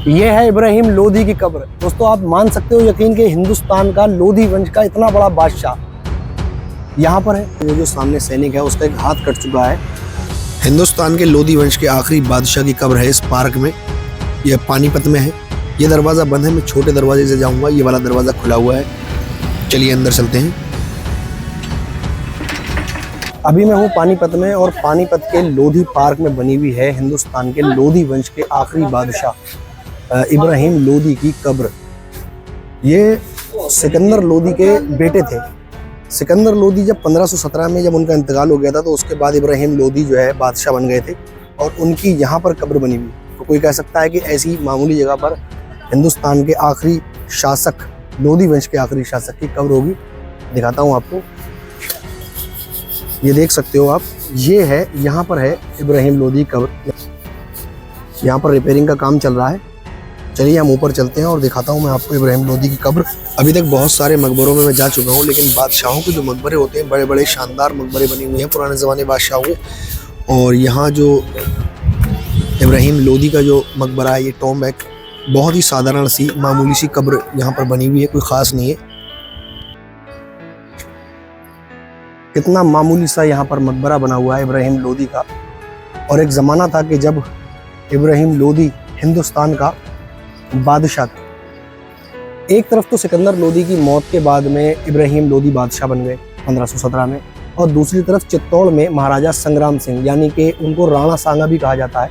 ये है इब्राहिम लोदी की कब्र। दोस्तों आप मान सकते हो यकीन के हिंदुस्तान का लोदी वंश का इतना बड़ा बादशाह यहाँ पर है। वो जो सामने सैनिक है उसका एक हाथ कट चुका है। हिंदुस्तान के लोदी वंश के आखिरी बादशाह की कब्र है इस पार्क में। यह पानीपत में है। ये दरवाज़ा बंद है, मैं छोटे दरवाजे से जाऊंगा। ये वाला दरवाज़ा खुला हुआ है। चलिए अंदर चलते हैं। अभी मैं हूँ पानीपत में और पानीपत के लोधी पार्क में बनी हुई है हिंदुस्तान के लोधी वंश के आखिरी बादशाह इब्राहिम लोदी की कब्र। ये सिकंदर लोदी के बेटे थे। सिकंदर लोदी जब 1517 में जब उनका इंतकाल हो गया था तो उसके बाद इब्राहिम लोदी जो है बादशाह बन गए थे और उनकी यहाँ पर कब्र बनी हुई। तो कोई कह सकता है कि ऐसी मामूली जगह पर हिंदुस्तान के आखिरी शासक, लोधी वंश के आखिरी शासक की कब्र होगी। दिखाता हूँ आपको, ये देख सकते हो आप। ये है, यहाँ पर है इब्राहिम लोदी कब्र। यहाँ पर रिपेयरिंग का काम चल रहा है। चलिए हम ऊपर चलते हैं और दिखाता हूँ मैं आपको इब्राहिम लोदी की कब्र। अभी तक बहुत सारे मकबरों में मैं जा चुका हूँ, लेकिन बादशाहों के जो मकबरे होते हैं, बड़े बड़े शानदार मकबरे बने हुए हैं पुराने ज़माने बादशाहों के। और यहाँ जो इब्राहिम लोदी का जो मकबरा है, ये टॉम्ब है, बहुत ही साधारण सी मामूली सी कब्र यहाँ पर बनी हुई है, कोई ख़ास नहीं है। कितना मामूली सा यहाँ पर मकबरा बना हुआ है इब्राहिम लोदी का। और एक ज़माना था कि जब इब्राहिम लोदी हिंदुस्तान का बादशाह था। एक तरफ तो सिकंदर लोदी की मौत के बाद में इब्राहिम लोदी बादशाह बन गए 1517 में, और दूसरी तरफ चित्तौड़ में महाराजा संग्राम सिंह, यानी कि उनको राणा सांगा भी कहा जाता है,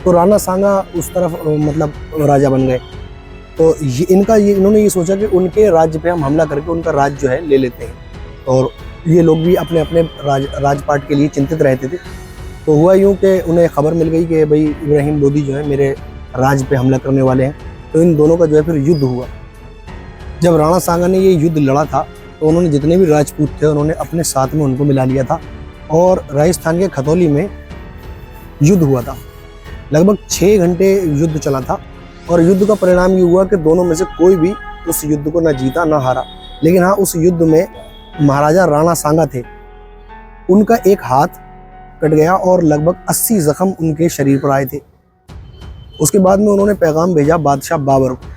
तो राणा सांगा उस तरफ मतलब राजा बन गए। तो इन्होंने ये सोचा कि उनके राज्य पे हम हमला करके उनका राज्य जो है ले लेते हैं। और ये लोग भी अपने अपने राजपाट के लिए चिंतित रहते थे। तो हुआ यूँ कि उन्हें खबर मिल गई कि भाई इब्राहिम लोदी जो है मेरे राज्य पे हमला करने वाले हैं। तो इन दोनों का जो है फिर युद्ध हुआ। जब राणा सांगा ने ये युद्ध लड़ा था तो उन्होंने जितने भी राजपूत थे उन्होंने अपने साथ में उनको मिला लिया था और राजस्थान के खतौली में युद्ध हुआ था। लगभग 6 घंटे युद्ध चला था और युद्ध का परिणाम ये हुआ कि दोनों में से कोई भी उस युद्ध को ना जीता ना हारा। लेकिन हाँ, उस युद्ध में महाराजा राणा सांगा थे, उनका एक हाथ कट गया और लगभग 80 जख्म उनके शरीर पर आए थे। उसके बाद में उन्होंने पैगाम भेजा बादशाह बाबर को,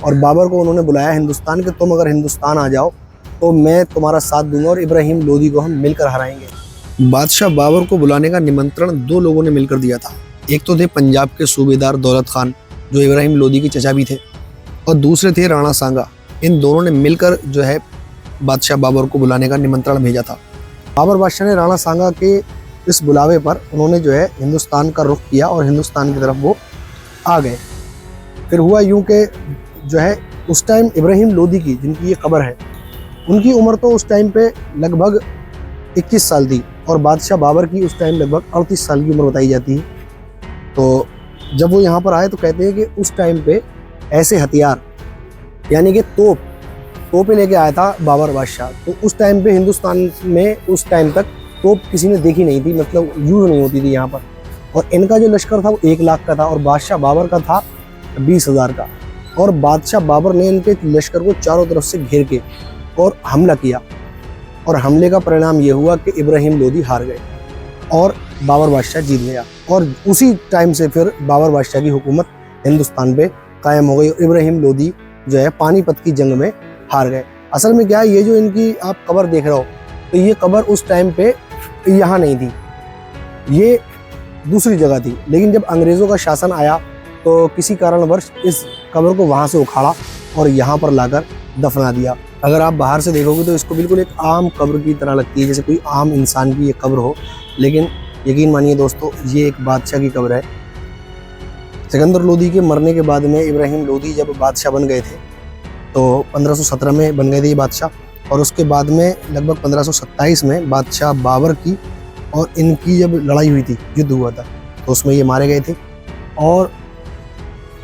और बाबर को उन्होंने बुलाया हिंदुस्तान के, तुम अगर हिंदुस्तान आ जाओ तो मैं तुम्हारा साथ दूंगा और इब्राहिम लोदी को हम मिलकर हराएंगे। बादशाह बाबर को बुलाने का निमंत्रण 2 लोगों ने मिलकर दिया था। एक तो थे पंजाब के सूबेदार दौलत खान, जो इब्राहिम लोदी के चचा भी थे, और दूसरे थे राणा सांगा। इन दोनों ने मिलकर जो है बादशाह बाबर को बुलाने का निमंत्रण भेजा था। बाबर बादशाह ने राणा सांगा के इस बुलावे पर उन्होंने जो है हिंदुस्तान का रुख किया और हिंदुस्तान की तरफ वो आ गए। फिर हुआ यूं कि जो है उस टाइम इब्राहिम लोदी की, जिनकी ये कब्र है, उनकी उम्र तो उस टाइम पे लगभग 21 साल थी और बादशाह बाबर की उस टाइम लगभग 38 साल की उम्र बताई जाती है। तो जब वो यहाँ पर आए तो कहते हैं कि उस टाइम पे ऐसे हथियार, यानी कि तोपें लेके आया था बाबर बादशाह। तो उस टाइम पे हिंदुस्तान में उस टाइम तक तोप किसी ने देखी नहीं थी, मतलब यूज़ नहीं होती थी यहाँ पर। और इनका जो लश्कर था वो 1 लाख का था और बादशाह बाबर का था 20,000 का। और बादशाह बाबर ने इनके लश्कर को चारों तरफ से घेर के और हमला किया, और हमले का परिणाम ये हुआ कि इब्राहिम लोदी हार गए और बाबर बादशाह जीत गया। और उसी टाइम से फिर बाबर बादशाह की हुकूमत हिंदुस्तान पे कायम हो गई और इब्राहिम लोदी जो है पानीपत की जंग में हार गए। असल में क्या है, ये जो इनकी आप कब्र देख रहे हो, तो ये कब्र उस टाइम पे यहाँ नहीं थी, ये दूसरी जगह थी। लेकिन जब अंग्रेज़ों का शासन आया तो किसी कारणवश इस कब्र को वहाँ से उखाड़ा और यहाँ पर लाकर दफना दिया। अगर आप बाहर से देखोगे तो इसको बिल्कुल एक आम कब्र की तरह लगती है, जैसे कोई आम इंसान की ये कब्र हो। लेकिन यकीन मानिए दोस्तों, ये एक बादशाह की कब्र है। सिकंदर लोदी के मरने के बाद में इब्राहिम लोदी जब बादशाह बन गए थे तो 1517 में बन गए थे ये बादशाह, और उसके बाद में लगभग 1527 में बादशाह बाबर की और इनकी जब लड़ाई हुई थी, युद्ध हुआ था, तो उसमें ये मारे गए थे। और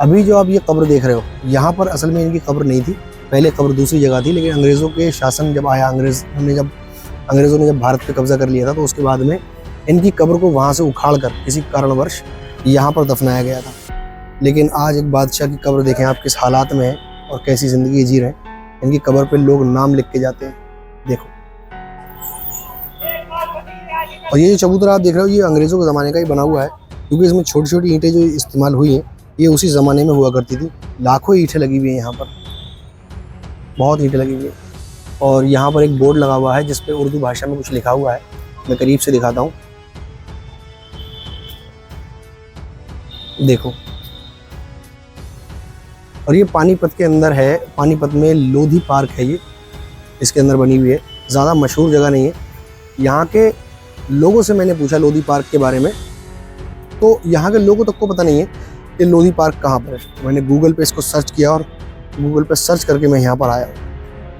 अभी जो आप ये कब्र देख रहे हो, यहाँ पर असल में इनकी कब्र नहीं थी, पहले कब्र दूसरी जगह थी। लेकिन अंग्रेज़ों के शासन जब आया, अंग्रेज़ों ने जब भारत पे कब्जा कर लिया था, तो उसके बाद में इनकी कब्र को वहाँ से उखाड़ कर किसी कारणवश यहाँ पर दफनाया गया था। लेकिन आज एक बादशाह की कब्र देखें आप किस हालात में है और कैसी ज़िंदगी जी रहे हैं। इनकी कब्र पे लोग नाम लिख के जाते हैं, देखो। और ये जो चबूतरा आप देख रहे हो, ये अंग्रेज़ों के ज़माने का ही बना हुआ है, क्योंकि इसमें छोटी छोटी ईंटें जो इस्तेमाल हुई हैं ये उसी ज़माने में हुआ करती थी। लाखों ईंटें लगी हुई हैं यहाँ पर, बहुत ईंटें लगी हुई हैं। और यहाँ पर एक बोर्ड लगा हुआ है जिस पे उर्दू भाषा में कुछ लिखा हुआ है। मैं करीब से दिखाता हूँ, देखो। और ये पानीपत के अंदर है, पानीपत में लोधी पार्क है ये, इसके अंदर बनी हुई है। ज़्यादा मशहूर जगह नहीं है। यहाँ के लोगों से मैंने पूछा लोधी पार्क के बारे में, तो यहाँ के लोगों तक को पता नहीं है कि लोधी पार्क कहाँ पर है। मैंने गूगल पे इसको सर्च किया और गूगल पे सर्च करके मैं यहाँ पर आया हूँ,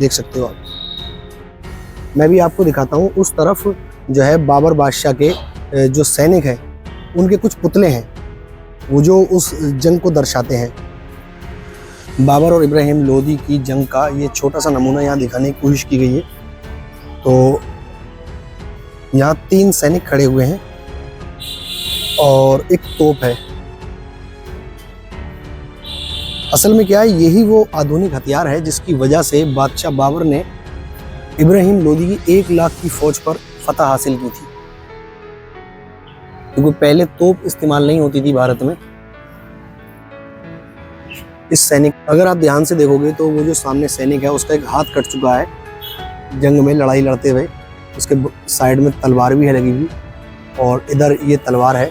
देख सकते हो आप। मैं भी आपको दिखाता हूँ। उस तरफ जो है बाबर बादशाह के जो सैनिक हैं उनके कुछ पुतले हैं, वो जो उस जंग को दर्शाते हैं। बाबर और इब्राहिम लोदी की जंग का ये छोटा सा नमूना यहाँ दिखाने की कोशिश की गई है। तो यहाँ 3 सैनिक खड़े हुए हैं और एक तोप है। असल में क्या है, यही वो आधुनिक हथियार है जिसकी वजह से बादशाह बाबर ने इब्राहिम लोदी की 1 लाख की फौज पर फतह हासिल की थी, क्योंकि पहले तोप इस्तेमाल नहीं होती थी भारत में। इस सैनिक, अगर आप ध्यान से देखोगे तो वो जो सामने सैनिक है उसका एक हाथ कट चुका है जंग में लड़ाई लड़ते हुए। उसके साइड में तलवार भी है लगी हुई, और इधर ये तलवार है,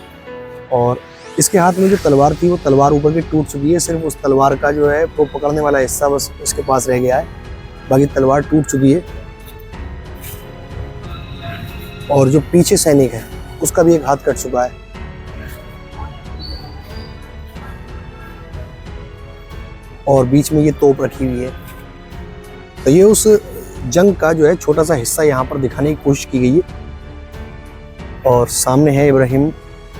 और इसके हाथ में जो तलवार थी वो तलवार ऊपर की टूट चुकी है। सिर्फ उस तलवार का जो है वो पकड़ने वाला हिस्सा बस उसके पास रह गया है, बाकी तलवार टूट चुकी है। और जो पीछे सैनिक है उसका भी एक हाथ कट चुका है। और बीच में ये तोप रखी हुई है। तो ये उस जंग का जो है छोटा सा हिस्सा यहाँ पर दिखाने की कोशिश की गई है। और सामने है इब्राहिम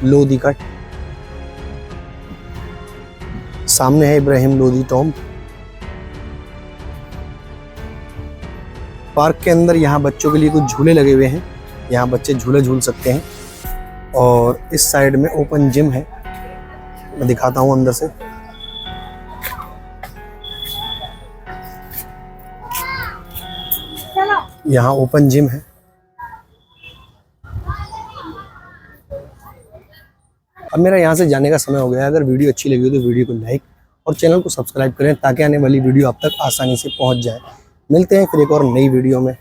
लोदी का, सामने है इब्राहिम लोदी टॉम्ब। पार्क के अंदर यहाँ बच्चों के लिए कुछ झूले लगे हुए हैं, यहाँ बच्चे झूले झूल सकते हैं। और इस साइड में ओपन जिम है, मैं दिखाता हूँ अंदर से। यहाँ ओपन जिम है। अब मेरा यहाँ से जाने का समय हो गया है। अगर वीडियो अच्छी लगी हो तो वीडियो को लाइक और चैनल को सब्सक्राइब करें ताकि आने वाली वीडियो आप तक आसानी से पहुँच जाए। मिलते हैं फिर एक और नई वीडियो में।